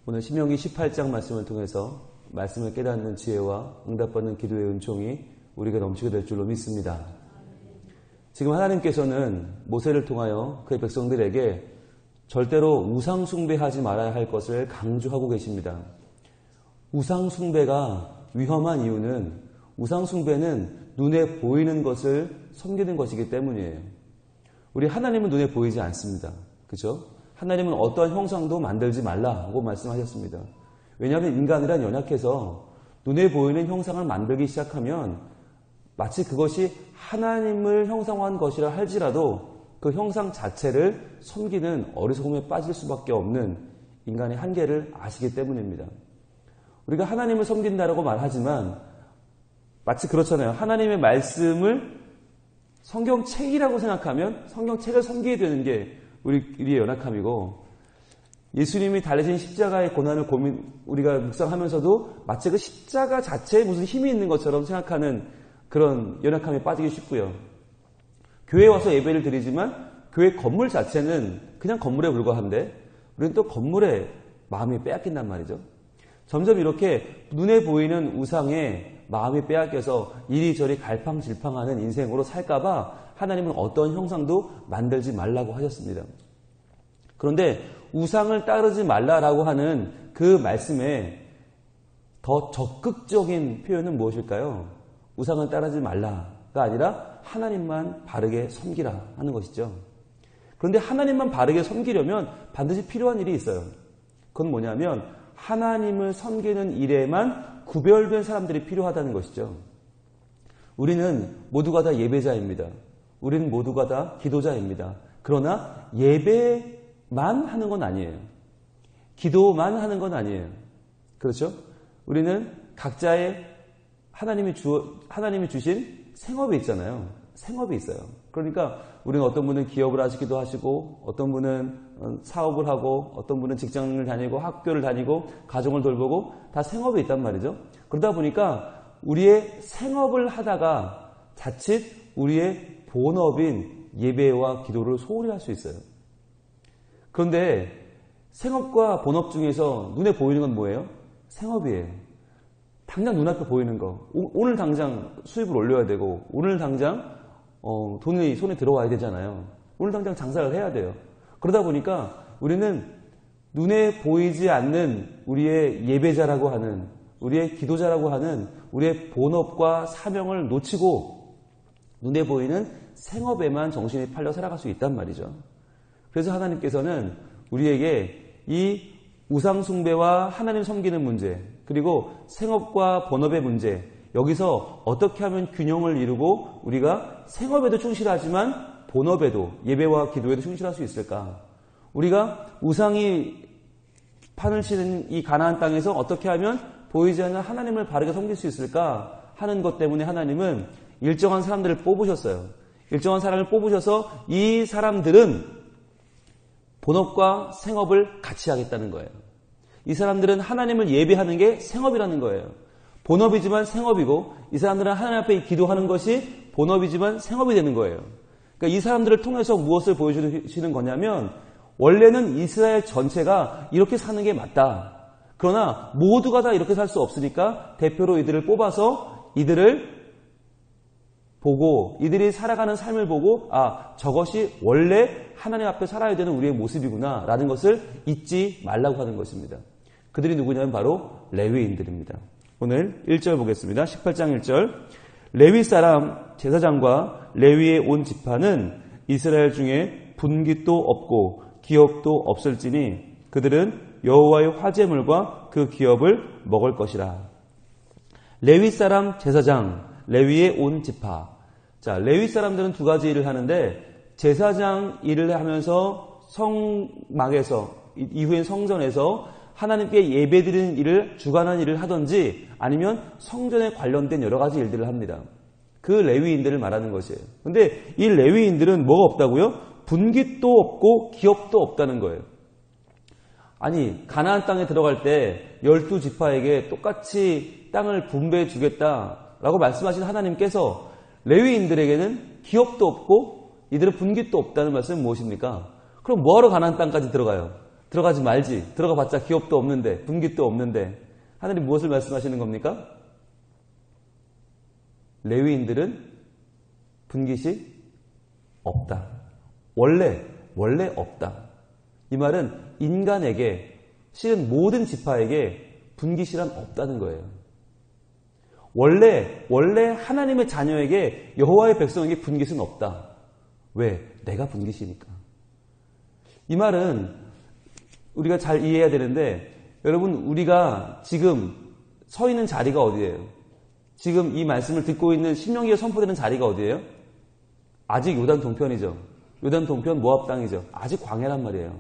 오늘 신명기 18장 말씀을 통해서 말씀을 깨닫는 지혜와 응답받는 기도의 은총이 우리가 넘치게 될 줄로 믿습니다. 지금 하나님께서는 모세를 통하여 그의 백성들에게 절대로 우상 숭배하지 말아야 할 것을 강조하고 계십니다. 우상 숭배가 위험한 이유는 우상 숭배는 눈에 보이는 것을 섬기는 것이기 때문이에요. 우리 하나님은 눈에 보이지 않습니다. 그죠? 하나님은 어떠한 형상도 만들지 말라고 말씀하셨습니다. 왜냐하면 인간이란 연약해서 눈에 보이는 형상을 만들기 시작하면 마치 그것이 하나님을 형상화한 것이라 할지라도 그 형상 자체를 섬기는 어리석음에 빠질 수밖에 없는 인간의 한계를 아시기 때문입니다. 우리가 하나님을 섬긴다라고 말하지만 마치 그렇잖아요. 하나님의 말씀을 성경책이라고 생각하면 성경책을 섬기게 되는 게 우리의 연약함이고, 예수님이 달리신 십자가의 고난을 우리가 묵상하면서도 마치 그 십자가 자체에 무슨 힘이 있는 것처럼 생각하는 그런 연약함에 빠지기 쉽고요. 교회에 와서 예배를 드리지만 교회 건물 자체는 그냥 건물에 불과한데 우리는 또 건물에 마음이 빼앗긴단 말이죠. 점점 이렇게 눈에 보이는 우상에 마음이 빼앗겨서 이리저리 갈팡질팡하는 인생으로 살까봐 하나님은 어떤 형상도 만들지 말라고 하셨습니다. 그런데 우상을 따르지 말라라고 하는 그 말씀에 더 적극적인 표현은 무엇일까요? 우상을 따르지 말라가 아니라 하나님만 바르게 섬기라 하는 것이죠. 그런데 하나님만 바르게 섬기려면 반드시 필요한 일이 있어요. 그건 뭐냐면 하나님을 섬기는 일에만 구별된 사람들이 필요하다는 것이죠. 우리는 모두가 다 예배자입니다. 우리는 모두가 다 기도자입니다. 그러나 예배만 하는 건 아니에요. 기도만 하는 건 아니에요. 그렇죠? 우리는 각자의 하나님이 주신 생업이 있잖아요. 생업이 있어요. 그러니까 우리는 어떤 분은 기업을 하시기도 하시고, 어떤 분은 사업을 하고, 어떤 분은 직장을 다니고, 학교를 다니고, 가정을 돌보고, 다 생업이 있단 말이죠. 그러다 보니까 우리의 생업을 하다가 자칫 우리의 본업인 예배와 기도를 소홀히 할 수 있어요. 그런데 생업과 본업 중에서 눈에 보이는 건 뭐예요? 생업이에요. 당장 눈앞에 보이는 거. 오늘 당장 수입을 올려야 되고, 오늘 당장 돈이 손에 들어와야 되잖아요. 오늘 당장 장사를 해야 돼요. 그러다 보니까 우리는 눈에 보이지 않는 우리의 예배자라고 하는, 우리의 기도자라고 하는 우리의 본업과 사명을 놓치고 눈에 보이는 생업에만 정신이 팔려 살아갈 수 있단 말이죠. 그래서 하나님께서는 우리에게 이 우상 숭배와 하나님 섬기는 문제, 그리고 생업과 본업의 문제, 여기서 어떻게 하면 균형을 이루고 우리가 생업에도 충실하지만 본업에도, 예배와 기도에도 충실할 수 있을까? 우리가 우상이 판을 치는 이 가나안 땅에서 어떻게 하면 보이지 않는 하나님을 바르게 섬길 수 있을까 하는 것 때문에 하나님은 일정한 사람들을 뽑으셨어요. 일정한 사람을 뽑으셔서 이 사람들은 본업과 생업을 같이 하겠다는 거예요. 이 사람들은 하나님을 예배하는 게 생업이라는 거예요. 본업이지만 생업이고, 이 사람들은 하나님 앞에 기도하는 것이 본업이지만 생업이 되는 거예요. 그러니까 이 사람들을 통해서 무엇을 보여주시는 거냐면, 원래는 이스라엘 전체가 이렇게 사는 게 맞다. 그러나 모두가 다 이렇게 살 수 없으니까 대표로 이들을 뽑아서 이들을 보고, 이들이 살아가는 삶을 보고, 아, 저것이 원래 하나님 앞에 살아야 되는 우리의 모습이구나 라는 것을 잊지 말라고 하는 것입니다. 그들이 누구냐면 바로 레위인들입니다. 오늘 1절 보겠습니다. 18장 1절. 레위 사람 제사장과 레위의 온 지파는 이스라엘 중에 분깃도 없고 기업도 없을지니 그들은 여호와의 화제물과 그 기업을 먹을 것이라. 레위 사람 제사장, 레위의 온 지파. 자, 레위 사람들은 두 가지 일을 하는데, 제사장 일을 하면서 성막에서, 이후엔 성전에서 하나님께 예배드리는 일을, 주관하는 일을 하든지, 아니면 성전에 관련된 여러 가지 일들을 합니다. 그 레위인들을 말하는 것이에요. 근데 이 레위인들은 뭐가 없다고요? 분깃도 없고 기업도 없다는 거예요. 아니, 가나안 땅에 들어갈 때 12지파에게 똑같이 땅을 분배해 주겠다라고 말씀하신 하나님께서 레위인들에게는 기업도 없고 이들은 분깃도 없다는 말씀은 무엇입니까? 그럼 뭐하러 가나안 땅까지 들어가요? 들어가지 말지. 들어가봤자 기업도 없는데, 분깃도 없는데. 하나님 무엇을 말씀하시는 겁니까? 레위인들은 분깃이 없다. 원래 없다. 이 말은 인간에게, 실은 모든 지파에게 분깃이란 없다는 거예요. 원래 하나님의 자녀에게, 여호와의 백성에게 분깃은 없다. 왜? 내가 분깃이니까. 이 말은 우리가 잘 이해해야 되는데, 여러분, 우리가 지금 서 있는 자리가 어디예요? 지금 이 말씀을 듣고 있는 신명기가 선포되는 자리가 어디예요? 아직 요단 동편이죠. 요단 동편 모압 땅이죠. 아직 광야란 말이에요.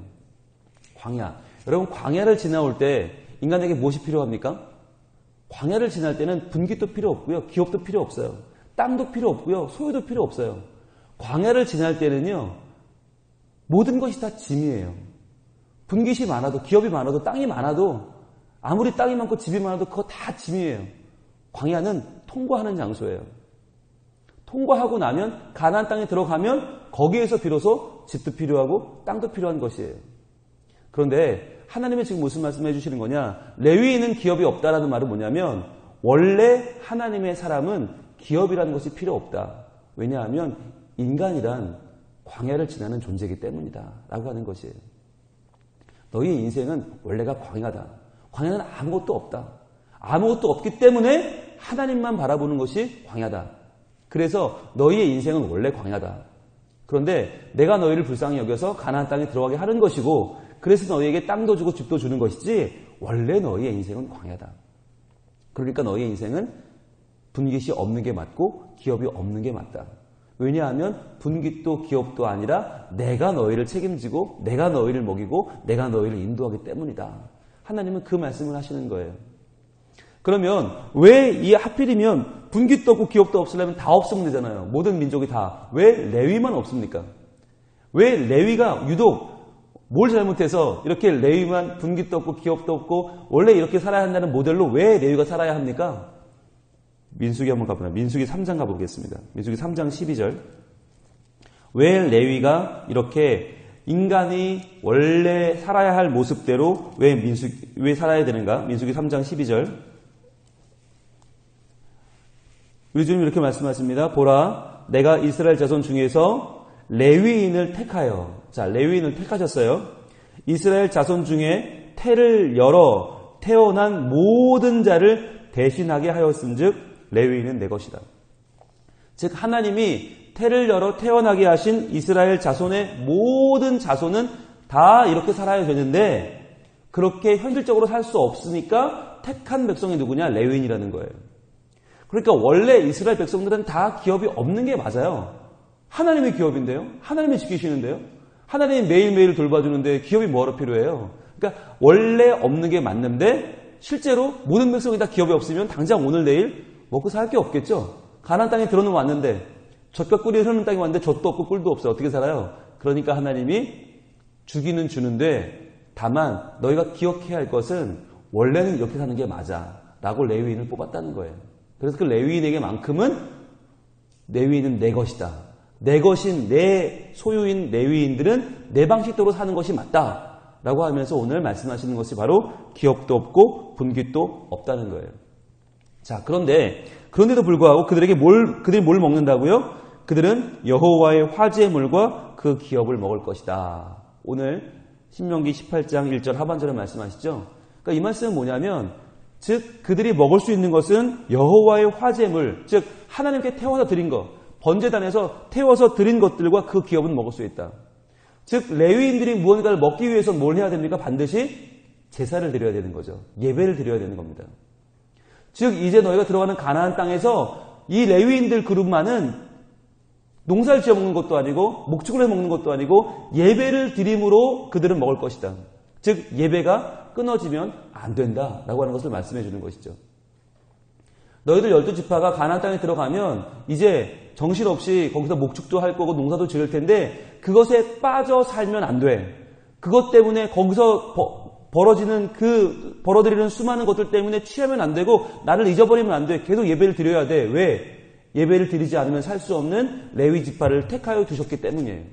광야. 여러분, 광야를 지나올 때 인간에게 무엇이 필요합니까? 광야를 지날 때는 분깃도 필요 없고요. 기업도 필요 없어요. 땅도 필요 없고요. 소유도 필요 없어요. 광야를 지날 때는요, 모든 것이 다 짐이에요. 분깃이 많아도, 기업이 많아도, 땅이 많아도, 아무리 땅이 많고 집이 많아도 그거 다 짐이에요. 광야는 통과하는 장소예요. 통과하고 나면, 가나안 땅에 들어가면 거기에서 비로소 집도 필요하고 땅도 필요한 것이에요. 그런데 하나님은 지금 무슨 말씀을 해주시는 거냐? 레위인은 기업이 없다라는 말은 뭐냐면, 원래 하나님의 사람은 기업이라는 것이 필요 없다. 왜냐하면 인간이란 광야를 지나는 존재이기 때문이다 라고 하는 것이에요. 너희의 인생은 원래가 광야다. 광야는 아무것도 없다. 아무것도 없기 때문에 하나님만 바라보는 것이 광야다. 그래서 너희의 인생은 원래 광야다. 그런데 내가 너희를 불쌍히 여겨서 가나안 땅에 들어가게 하는 것이고, 그래서 너희에게 땅도 주고 집도 주는 것이지, 원래 너희의 인생은 광야다. 그러니까 너희의 인생은 분깃이 없는 게 맞고 기업이 없는 게 맞다. 왜냐하면 분깃도 기업도 아니라 내가 너희를 책임지고 내가 너희를 먹이고 내가 너희를 인도하기 때문이다. 하나님은 그 말씀을 하시는 거예요. 그러면 왜 이 하필이면 분깃도 없고 기업도 없으려면 다 없으면 되잖아요. 모든 민족이 다. 왜 레위만 없습니까? 왜 레위가 유독 뭘 잘못해서 이렇게 레위만 분깃도 없고 기업도 없고 원래 이렇게 살아야 한다는 모델로 왜 레위가 살아야 합니까? 민수기 한번 가보자. 민수기 3장 가보겠습니다. 민수기 3장 12절. 왜 레위가 이렇게 인간이 원래 살아야 할 모습대로 왜 살아야 되는가? 민수기 3장 12절. 우리 주님 이렇게 말씀하십니다. 보라, 내가 이스라엘 자손 중에서 레위인을 택하여. 자, 레위인을 택하셨어요. 이스라엘 자손 중에 태를 열어 태어난 모든 자를 대신하게 하였음즉 레위인은 내 것이다. 즉 하나님이 태를 열어 태어나게 하신 이스라엘 자손의 모든 자손은 다 이렇게 살아야 되는데 그렇게 현실적으로 살 수 없으니까 택한 백성이 누구냐? 레위인이라는 거예요. 그러니까 원래 이스라엘 백성들은 다 기업이 없는 게 맞아요. 하나님의 기업인데요. 하나님이 지키시는데요. 하나님이 매일매일 돌봐주는데 기업이 뭐하러 필요해요? 그러니까 원래 없는 게 맞는데 실제로 모든 백성이 다 기업이 없으면 당장 오늘 내일 먹고 살 게 없겠죠. 가나안 땅에 들어는 왔는데 젖과 꿀이 흐르는 땅에 왔는데 젖도 없고 꿀도 없어요. 어떻게 살아요? 그러니까 하나님이 주기는 주는데 다만 너희가 기억해야 할 것은 원래는 이렇게 사는 게 맞아 라고 레위인을 뽑았다는 거예요. 그래서 그 레위인에게만큼은 레위인은 내 것이다. 내 것인 내 소유인 레위인들은 내 방식대로 사는 것이 맞다 라고 하면서 오늘 말씀하시는 것이 바로 기업도 없고 분깃도 없다는 거예요. 자, 그런데도 불구하고 그들이 뭘 먹는다고요? 그들은 여호와의 화제물과 그 기업을 먹을 것이다. 오늘 신명기 18장 1절 하반절에 말씀하시죠. 그러니까 이 말씀은 뭐냐면, 즉 그들이 먹을 수 있는 것은 여호와의 화제물, 즉 하나님께 태워서 드린 것, 번제단에서 태워서 드린 것들과 그 기업은 먹을 수 있다. 즉 레위인들이 무언가를 먹기 위해서 뭘 해야 됩니까? 반드시 제사를 드려야 되는 거죠. 예배를 드려야 되는 겁니다. 즉 이제 너희가 들어가는 가나안 땅에서 이 레위인들 그룹만은 농사를 지어 먹는 것도 아니고 목축을 해 먹는 것도 아니고 예배를 드림으로 그들은 먹을 것이다. 즉 예배가 끊어지면 안 된다라고 하는 것을 말씀해 주는 것이죠. 너희들 12지파가 가나안 땅에 들어가면 이제 정신없이 거기서 목축도 할 거고 농사도 지을 텐데 그것에 빠져 살면 안 돼. 그것 때문에 거기서 벌어들이는 수많은 것들 때문에 취하면 안 되고 나를 잊어버리면 안 돼. 계속 예배를 드려야 돼. 왜? 예배를 드리지 않으면 살 수 없는 레위 지파를 택하여 두셨기 때문이에요.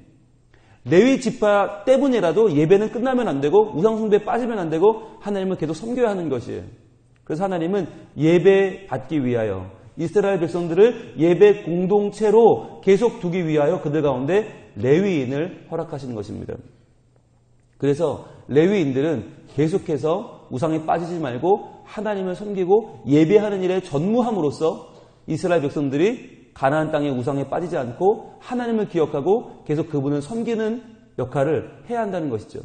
레위 지파 때문이라도 예배는 끝나면 안 되고 우상숭배에 빠지면 안 되고 하나님을 계속 섬겨야 하는 것이에요. 그래서 하나님은 예배 받기 위하여 이스라엘 백성들을 예배 공동체로 계속 두기 위하여 그들 가운데 레위인을 허락하시는 것입니다. 그래서 레위인들은 계속해서 우상에 빠지지 말고 하나님을 섬기고 예배하는 일에 전무함으로써 이스라엘 백성들이 가나안 땅의 우상에 빠지지 않고 하나님을 기억하고 계속 그분을 섬기는 역할을 해야 한다는 것이죠.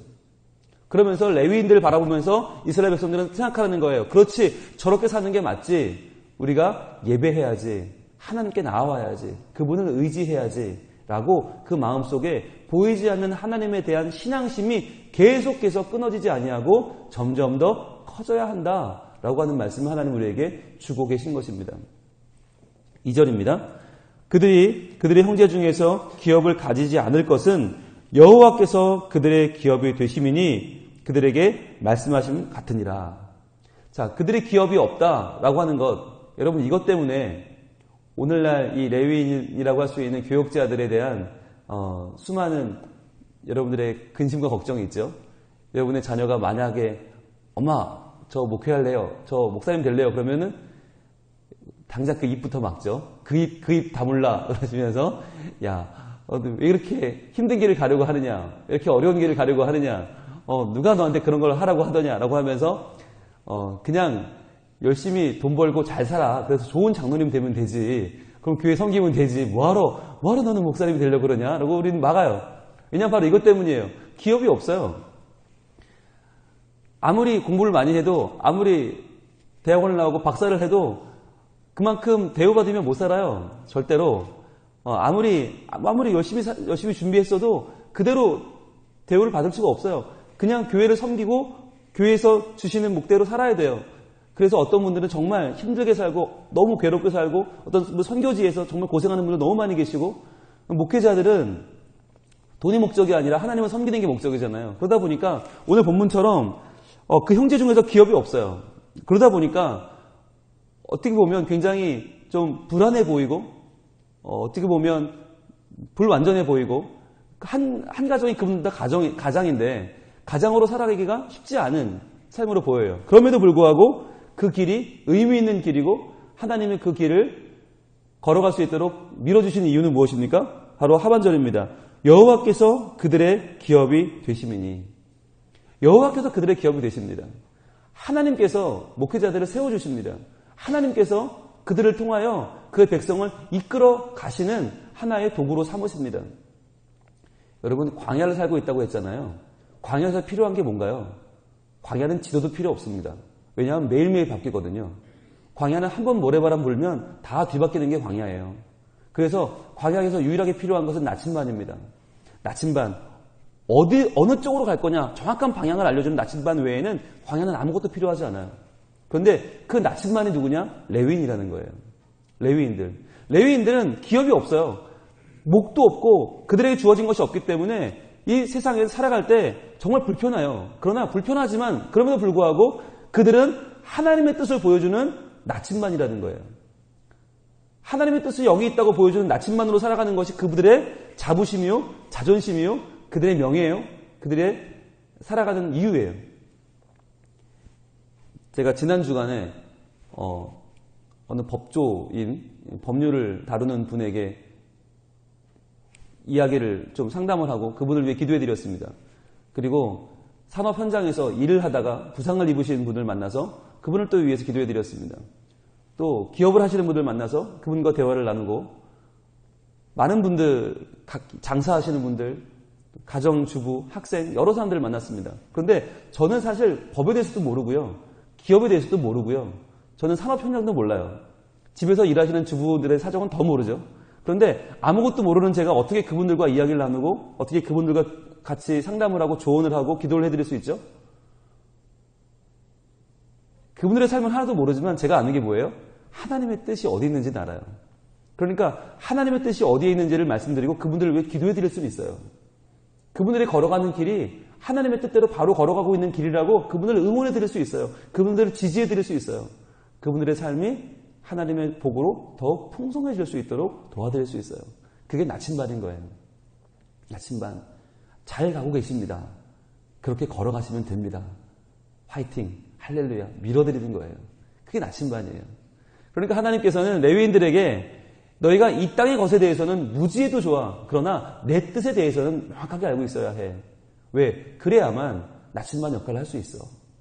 그러면서 레위인들을 바라보면서 이스라엘 백성들은 생각하는 거예요. 그렇지, 저렇게 사는 게 맞지. 우리가 예배해야지. 하나님께 나아와야지. 그분을 의지해야지. 라고 그 마음속에 보이지 않는 하나님에 대한 신앙심이 계속해서 끊어지지 아니하고 점점 더 커져야 한다라고 하는 말씀을 하나님 우리에게 주고 계신 것입니다. 2절입니다. 그들의 형제 중에서 기업을 가지지 않을 것은 여호와께서 그들의 기업이 되심이니 그들에게 말씀하심 같으니라. 자, 그들의 기업이 없다라고 하는 것, 여러분 이것 때문에 오늘날 이 레위인이라고 할 수 있는 교역자들에 대한 수많은 여러분들의 근심과 걱정이 있죠. 여러분의 자녀가 만약에 엄마 저 목회할래요, 저 목사님 될래요 그러면은 당장 그 입부터 막죠. 그 입 다물라 그러시면서 야, 왜 이렇게 힘든 길을 가려고 하느냐, 이렇게 어려운 길을 가려고 하느냐, 누가 너한테 그런 걸 하라고 하더냐라고 하면서 그냥 열심히 돈 벌고 잘 살아. 그래서 좋은 장로님 되면 되지. 그럼 교회 섬기면 되지. 뭐하러 너는 목사님이 되려고 그러냐? 라고 우리는 막아요. 왜냐하면 바로 이것 때문이에요. 기업이 없어요. 아무리 공부를 많이 해도, 아무리 대학원을 나오고 박사를 해도 그만큼 대우받으면 못 살아요. 절대로. 아무리 열심히 준비했어도 그대로 대우를 받을 수가 없어요. 그냥 교회를 섬기고 교회에서 주시는 목대로 살아야 돼요. 그래서 어떤 분들은 정말 힘들게 살고 너무 괴롭게 살고 어떤 선교지에서 정말 고생하는 분들 너무 많이 계시고, 목회자들은 돈이 목적이 아니라 하나님을 섬기는 게 목적이잖아요. 그러다 보니까 오늘 본문처럼 그 형제 중에서 기업이 없어요. 그러다 보니까 어떻게 보면 굉장히 좀 불안해 보이고 어떻게 보면 불완전해 보이고 한 가정이 그분 다 가장인데 가장으로 살아가기가 쉽지 않은 삶으로 보여요. 그럼에도 불구하고 그 길이 의미 있는 길이고 하나님이 그 길을 걸어갈 수 있도록 밀어주시는 이유는 무엇입니까? 바로 하반절입니다. 여호와께서 그들의 기업이 되심이니. 여호와께서 그들의 기업이 되십니다. 하나님께서 목회자들을 세워주십니다. 하나님께서 그들을 통하여 그의 백성을 이끌어 가시는 하나의 도구로 삼으십니다. 여러분, 광야를 살고 있다고 했잖아요. 광야에서 필요한 게 뭔가요? 광야는 지도도 필요 없습니다. 왜냐하면 매일매일 바뀌거든요. 광야는 한 번 모래바람 불면 다 뒤바뀌는 게 광야예요. 그래서 광야에서 유일하게 필요한 것은 나침반입니다. 나침반. 어느 쪽으로 갈 거냐 정확한 방향을 알려주는 나침반 외에는 광야는 아무것도 필요하지 않아요. 그런데 그 나침반이 누구냐? 레위인이라는 거예요. 레위인들은 기업이 없어요. 목도 없고 그들에게 주어진 것이 없기 때문에 이 세상에 살아갈 때 정말 불편해요. 그러나 불편하지만 그럼에도 불구하고 그들은 하나님의 뜻을 보여주는 나침반이라는 거예요. 하나님의 뜻이 여기 있다고 보여주는 나침반으로 살아가는 것이 그들의 자부심이요, 자존심이요, 그들의 명예예요, 그들의 살아가는 이유예요. 제가 지난 주간에 어느 법조인, 법률을 다루는 분에게 이야기를 좀 상담을 하고 그분을 위해 기도해 드렸습니다. 그리고 산업 현장에서 일을 하다가 부상을 입으신 분을 만나서 그분을 또 위해서 기도해 드렸습니다. 또 기업을 하시는 분들 만나서 그분과 대화를 나누고, 많은 분들, 장사하시는 분들, 가정주부, 학생, 여러 사람들을 만났습니다. 그런데 저는 사실 법에 대해서도 모르고요, 기업에 대해서도 모르고요, 저는 산업 현장도 몰라요. 집에서 일하시는 주부들의 사정은 더 모르죠. 그런데 아무것도 모르는 제가 어떻게 그분들과 이야기를 나누고 어떻게 그분들과 같이 상담을 하고 조언을 하고 기도를 해드릴 수 있죠? 그분들의 삶은 하나도 모르지만 제가 아는 게 뭐예요? 하나님의 뜻이 어디 있는지는 알아요. 그러니까 하나님의 뜻이 어디에 있는지를 말씀드리고 그분들을 위해 기도해 드릴 수는 있어요. 그분들이 걸어가는 길이 하나님의 뜻대로 바로 걸어가고 있는 길이라고 그분들을 응원해 드릴 수 있어요. 그분들을 지지해 드릴 수 있어요. 그분들의 삶이 하나님의 복으로 더욱 풍성해질 수 있도록 도와드릴 수 있어요. 그게 나침반인 거예요. 나침반. 잘 가고 계십니다. 그렇게 걸어가시면 됩니다. 화이팅, 할렐루야, 밀어드리는 거예요. 그게 나침반이에요. 그러니까 하나님께서는 레위인들에게 너희가 이 땅의 것에 대해서는 무지해도 좋아. 그러나 내 뜻에 대해서는 명확하게 알고 있어야 해. 왜? 그래야만 나침반 역할을 할 수 있어.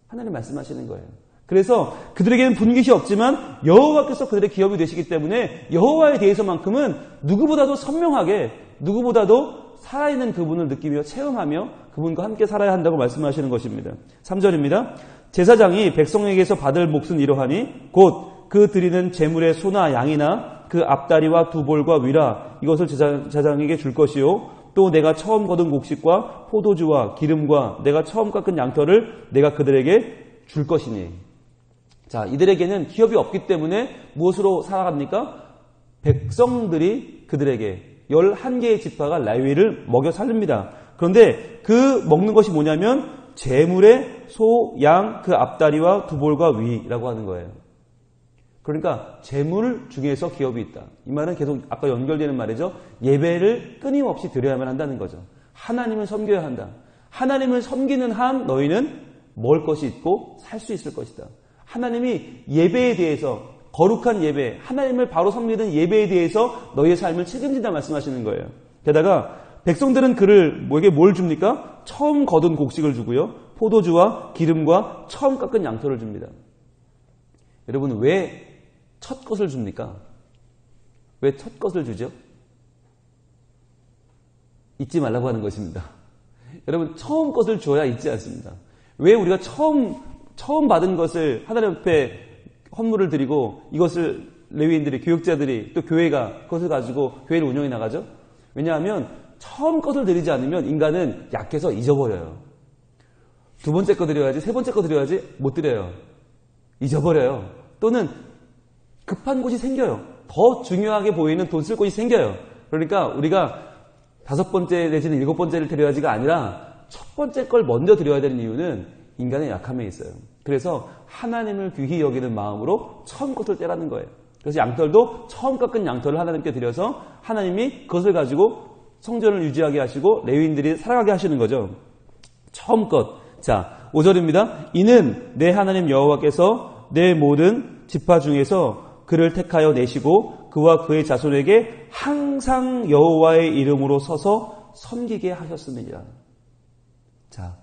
하나님 말씀하시는 거예요. 그래서 그들에게는 분깃이 없지만 여호와께서 그들의 기업이 되시기 때문에 여호와에 대해서만큼은 누구보다도 선명하게, 누구보다도 살아있는 그분을 느끼며 체험하며 그분과 함께 살아야 한다고 말씀하시는 것입니다. 3절입니다. 제사장이 백성에게서 받을 몫은 이러하니 곧 그 드리는 제물의 소나 양이나 그 앞다리와 두 볼과 위라 이것을 제사장에게 줄 것이요 또 내가 처음 거둔 곡식과 포도주와 기름과 내가 처음 깎은 양털을 내가 그들에게 줄 것이니. 자, 이들에게는 기업이 없기 때문에 무엇으로 살아갑니까? 백성들이 그들에게 11개의 지파가 레위를 먹여 살립니다. 그런데 그 먹는 것이 뭐냐면 제물의 소, 양, 그 앞다리와 두 볼과 위라고 하는 거예요. 그러니까 제물 중에서 기업이 있다. 이 말은 계속 아까 연결되는 말이죠. 예배를 끊임없이 드려야만 한다는 거죠. 하나님을 섬겨야 한다. 하나님을 섬기는 한 너희는 먹을 것이 있고 살 수 있을 것이다. 하나님이 예배에 대해서 거룩한 예배, 하나님을 바로 섬기는 예배에 대해서 너희의 삶을 책임진다 말씀하시는 거예요. 게다가 백성들은 그에게 뭘 줍니까? 처음 거둔 곡식을 주고요. 포도주와 기름과 처음 깎은 양털을 줍니다. 여러분 왜 첫 것을 줍니까? 왜 첫 것을 주죠? 잊지 말라고 하는 것입니다. 여러분 처음 것을 줘야 잊지 않습니다. 왜 우리가 처음 받은 것을 하나님 앞에 헌물을 드리고 이것을 레위인들이, 교육자들이 또 교회가 그것을 가지고 교회를 운영해 나가죠? 왜냐하면 처음 것을 드리지 않으면 인간은 약해서 잊어버려요. 두 번째 거 드려야지, 세 번째 거 드려야지 못 드려요. 잊어버려요. 또는 급한 곳이 생겨요. 더 중요하게 보이는 돈 쓸 곳이 생겨요. 그러니까 우리가 5번째 내지는 7번째를 드려야지가 아니라 첫 번째 걸 먼저 드려야 되는 이유는 인간의 약함에 있어요. 그래서 하나님을 귀히 여기는 마음으로 처음 것을 떼라는 거예요. 그래서 양털도 처음 깎은 양털을 하나님께 드려서 하나님이 그것을 가지고 성전을 유지하게 하시고 레위인들이 살아가게 하시는 거죠. 처음 것. 자, 5절입니다. 이는 내 하나님 여호와께서 내 모든 지파 중에서 그를 택하여 내시고 그와 그의 자손에게 항상 여호와의 이름으로 서서 섬기게 하셨음이니라. 자,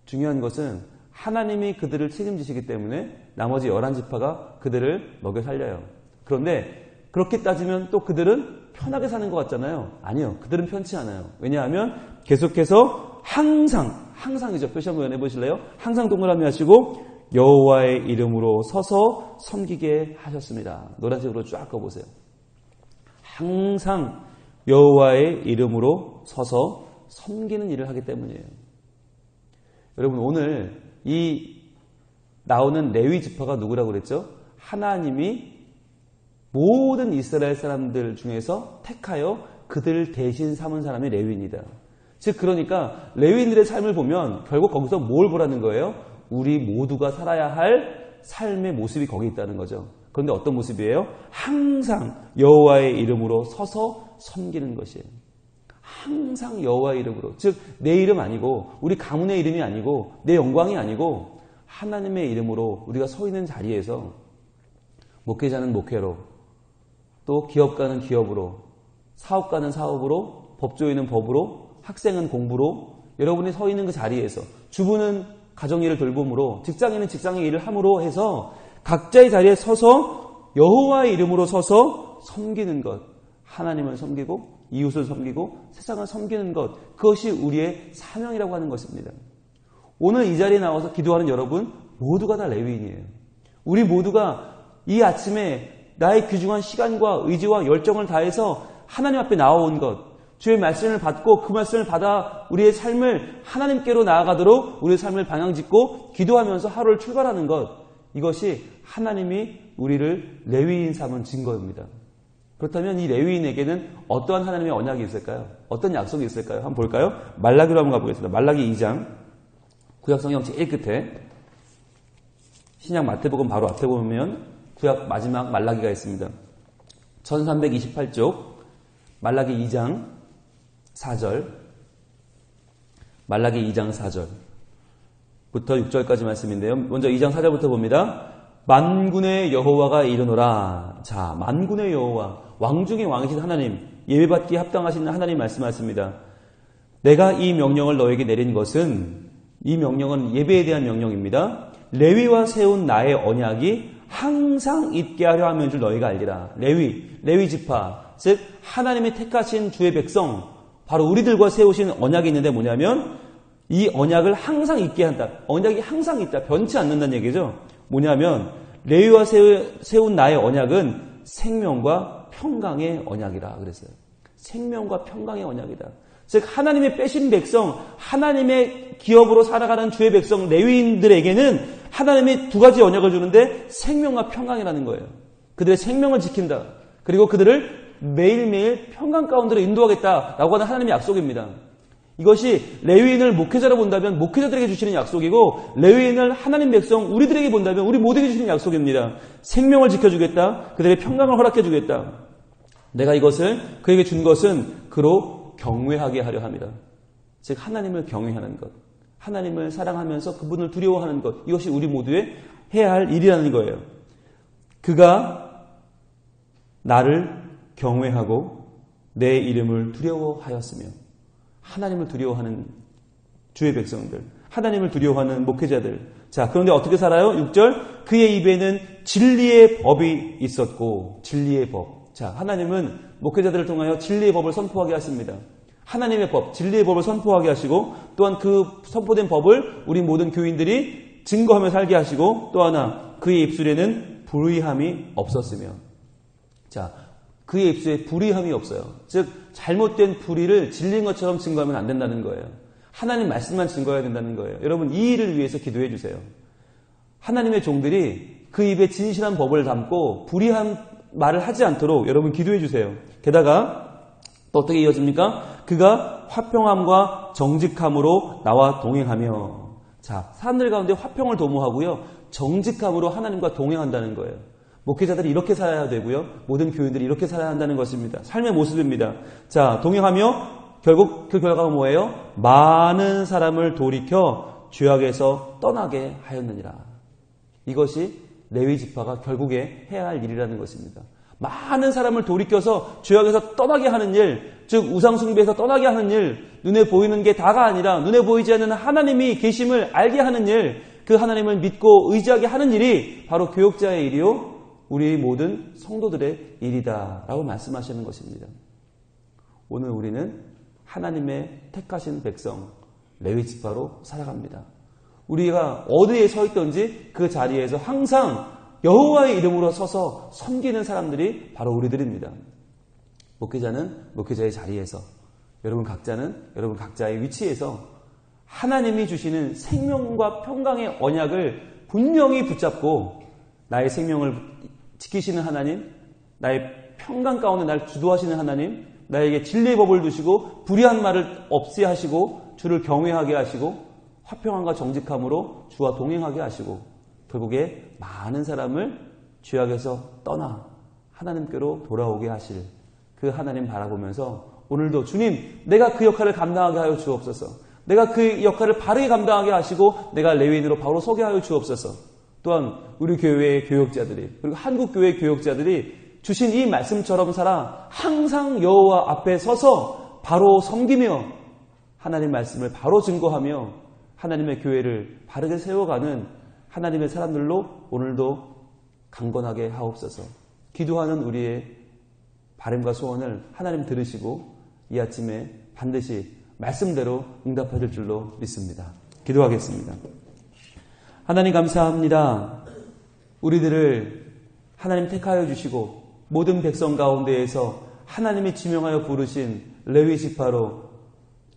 중요한 것은 하나님이 그들을 책임지시기 때문에 나머지 11지파가 그들을 먹여 살려요. 그런데 그렇게 따지면 또 그들은 편하게 사는 것 같잖아요. 아니요. 그들은 편치 않아요. 왜냐하면 계속해서 항상이죠. 표시 한번 해보실래요? 항상 동그라미 하시고 여호와의 이름으로 서서 섬기게 하셨습니다. 노란색으로 쫙 꺼보세요. 항상 여호와의 이름으로 서서 섬기는 일을 하기 때문이에요. 여러분 오늘 이 나오는 레위 지파가 누구라고 그랬죠? 하나님이 모든 이스라엘 사람들 중에서 택하여 그들 대신 삼은 사람이 레위인이다. 즉 그러니까 레위인들의 삶을 보면 결국 거기서 뭘 보라는 거예요? 우리 모두가 살아야 할 삶의 모습이 거기 있다는 거죠. 그런데 어떤 모습이에요? 항상 여호와의 이름으로 서서 섬기는 것이에요. 항상 여호와의 이름으로. 즉 내 이름 아니고 우리 가문의 이름이 아니고 내 영광이 아니고 하나님의 이름으로 우리가 서 있는 자리에서 목회자는 목회로 또 기업가는 기업으로 사업가는 사업으로 법조인은 법으로 학생은 공부로 여러분이 서 있는 그 자리에서 주부는 가정일을 돌봄으로 직장인은 직장의 일을 함으로 해서 각자의 자리에 서서 여호와의 이름으로 서서 섬기는 것. 하나님을 섬기고 이웃을 섬기고 세상을 섬기는 것. 그것이 우리의 사명이라고 하는 것입니다. 오늘 이 자리에 나와서 기도하는 여러분 모두가 다 레위인이에요. 우리 모두가 이 아침에 나의 귀중한 시간과 의지와 열정을 다해서 하나님 앞에 나와온 것. 주의 말씀을 받고 그 말씀을 받아 우리의 삶을 하나님께로 나아가도록 우리의 삶을 방향짓고 기도하면서 하루를 출발하는 것. 이것이 하나님이 우리를 레위인 삼은 증거입니다. 그렇다면 이 레위인에게는 어떠한 하나님의 언약이 있을까요? 어떤 약속이 있을까요? 한번 볼까요? 말라기로 한번 가보겠습니다. 말라기 2장 구약성경 제일 끝에 신약 마태복음 바로 앞에 보면 구약 마지막 말라기가 있습니다. 1328쪽 말라기 2장 4절 말라기 2장 4절부터 6절까지 말씀인데요. 먼저 2장 4절부터 봅니다. 만군의 여호와가 이르노라. 자, 만군의 여호와, 왕 중의 왕이신 하나님, 예배받기 합당하신 하나님 말씀하십니다. 내가 이 명령을 너에게 내린 것은, 이 명령은 예배에 대한 명령입니다. 레위와 세운 나의 언약이 항상 있게 하려 하면 줄 너희가 알리라. 레위 지파, 즉 하나님이 택하신 주의 백성, 바로 우리들과 세우신 언약이 있는데 뭐냐면 이 언약을 항상 있게 한다. 언약이 항상 있다. 변치 않는다는 얘기죠. 뭐냐면 레위와 세운 나의 언약은 생명과 평강의 언약이라 그랬어요. 생명과 평강의 언약이다. 즉 하나님의 빼신 백성, 하나님의 기업으로 살아가는 주의 백성 레위인들에게는 하나님이 두 가지 언약을 주는데 생명과 평강이라는 거예요. 그들의 생명을 지킨다. 그리고 그들을 매일매일 평강 가운데로 인도하겠다라고 하는 하나님의 약속입니다. 이것이 레위인을 목회자로 본다면 목회자들에게 주시는 약속이고, 레위인을 하나님 백성 우리들에게 본다면 우리 모두에게 주시는 약속입니다. 생명을 지켜주겠다. 그들의 평강을 허락해주겠다. 내가 이것을 그에게 준 것은 그로 경외하게 하려 합니다. 즉 하나님을 경외하는 것, 하나님을 사랑하면서 그분을 두려워하는 것, 이것이 우리 모두의 해야 할 일이라는 거예요. 그가 나를 경외하고 내 이름을 두려워하였으며, 하나님을 두려워하는 주의 백성들, 하나님을 두려워하는 목회자들. 자, 그런데 어떻게 살아요? 6절, 그의 입에는 진리의 법이 있었고, 진리의 법. 자, 하나님은 목회자들을 통하여 진리의 법을 선포하게 하십니다. 하나님의 법, 진리의 법을 선포하게 하시고, 또한 그 선포된 법을 우리 모든 교인들이 증거하며 살게 하시고, 또 하나 그의 입술에는 불의함이 없었으며. 자, 그의 입술에 불의함이 없어요. 즉 잘못된 불의를 진리인 것처럼 증거하면 안 된다는 거예요. 하나님 말씀만 증거해야 된다는 거예요. 여러분 이 일을 위해서 기도해 주세요. 하나님의 종들이 그 입에 진실한 법을 담고 불의한 말을 하지 않도록 여러분 기도해 주세요. 게다가 또 어떻게 이어집니까? 그가 화평함과 정직함으로 나와 동행하며. 자, 사람들 가운데 화평을 도모하고요, 정직함으로 하나님과 동행한다는 거예요. 목회자들이 이렇게 살아야 되고요, 모든 교인들이 이렇게 살아야 한다는 것입니다. 삶의 모습입니다. 자, 동행하며 결국 그 결과가 뭐예요? 많은 사람을 돌이켜 죄악에서 떠나게 하였느니라. 이것이 레위 지파가 결국에 해야 할 일이라는 것입니다. 많은 사람을 돌이켜서 죄악에서 떠나게 하는 일, 즉 우상숭배에서 떠나게 하는 일, 눈에 보이는 게 다가 아니라 눈에 보이지 않는 하나님이 계심을 알게 하는 일, 그 하나님을 믿고 의지하게 하는 일이 바로 교역자의 일이요, 우리 모든 성도들의 일이다 라고 말씀하시는 것입니다. 오늘 우리는 하나님의 택하신 백성 레위 지파로 살아갑니다. 우리가 어디에 서 있든지 그 자리에서 항상 여호와의 이름으로 서서 섬기는 사람들이 바로 우리들입니다. 목회자는 목회자의 자리에서, 여러분 각자는 여러분 각자의 위치에서 하나님이 주시는 생명과 평강의 언약을 분명히 붙잡고 나의 생명을 지키시는 하나님, 나의 평강 가운데 날 주도하시는 하나님, 나에게 진리의 법을 두시고 불의한 말을 없이 하시고 주를 경외하게 하시고 화평함과 정직함으로 주와 동행하게 하시고 결국에 많은 사람을 죄악에서 떠나 하나님께로 돌아오게 하실 그 하나님 바라보면서 오늘도 주님, 내가 그 역할을 감당하게 하여 주옵소서. 내가 그 역할을 바르게 감당하게 하시고 내가 레위인으로 바로 서게 하여 주옵소서. 또한 우리 교회의 교역자들이, 그리고 한국교회의 교역자들이 주신 이 말씀처럼 살아 항상 여호와 앞에 서서 바로 섬기며 하나님 말씀을 바로 증거하며 하나님의 교회를 바르게 세워가는 하나님의 사람들로 오늘도 강건하게 하옵소서. 기도하는 우리의 바람과 소원을 하나님 들으시고 이 아침에 반드시 말씀대로 응답하실 줄로 믿습니다. 기도하겠습니다. 하나님 감사합니다. 우리들을 하나님 택하여 주시고 모든 백성 가운데에서 하나님이 지명하여 부르신 레위 지파로,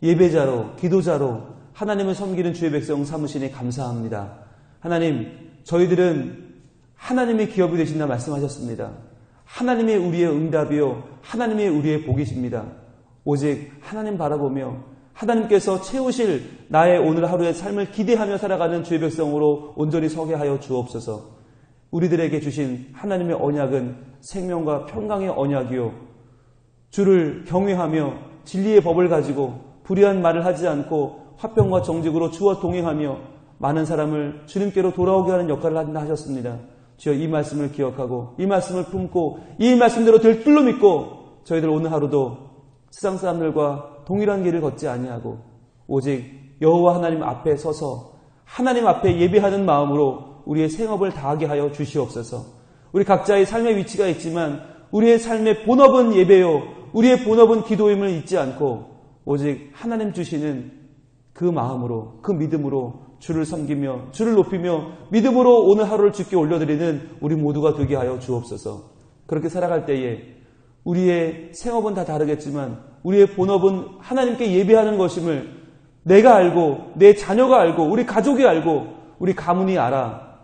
예배자로, 기도자로 하나님을 섬기는 주의 백성 삼으시니 감사합니다. 하나님, 저희들은 하나님의 기업이 되신다 말씀하셨습니다. 하나님의 우리의 응답이요, 하나님의 우리의 복이십니다. 오직 하나님 바라보며 하나님께서 채우실 나의 오늘 하루의 삶을 기대하며 살아가는 주의 백성으로 온전히 서게 하여 주옵소서. 우리들에게 주신 하나님의 언약은 생명과 평강의 언약이요, 주를 경외하며 진리의 법을 가지고 불의한 말을 하지 않고 화평과 정직으로 주와 동행하며 많은 사람을 주님께로 돌아오게 하는 역할을 한다 하셨습니다. 주여 이 말씀을 기억하고 이 말씀을 품고 이 말씀대로 들뚫로 믿고 저희들 오늘 하루도 세상 사람들과 동일한 길을 걷지 아니하고 오직 여호와 하나님 앞에 서서 하나님 앞에 예배하는 마음으로 우리의 생업을 다하게 하여 주시옵소서. 우리 각자의 삶의 위치가 있지만 우리의 삶의 본업은 예배요 우리의 본업은 기도임을 잊지 않고 오직 하나님 주시는 그 마음으로 그 믿음으로 주를 섬기며 주를 높이며 믿음으로 오늘 하루를 주께 올려드리는 우리 모두가 되게 하여 주옵소서. 그렇게 살아갈 때에 우리의 생업은 다 다르겠지만 우리의 본업은 하나님께 예배하는 것임을 내가 알고 내 자녀가 알고 우리 가족이 알고 우리 가문이 알아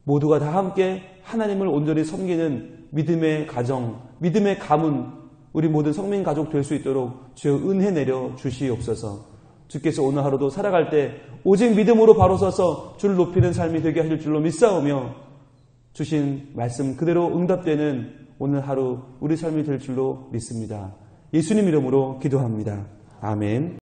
모두가 다 함께 하나님을 온전히 섬기는 믿음의 가정, 믿음의 가문 우리 모든 성민 가족 될 수 있도록 주여 은혜 내려 주시옵소서. 주께서 오늘 하루도 살아갈 때 오직 믿음으로 바로 서서 주를 높이는 삶이 되게 하실 줄로 믿사오며 주신 말씀 그대로 응답되는 오늘 하루 우리 삶이 될 줄로 믿습니다. 예수님 이름으로 기도합니다. 아멘.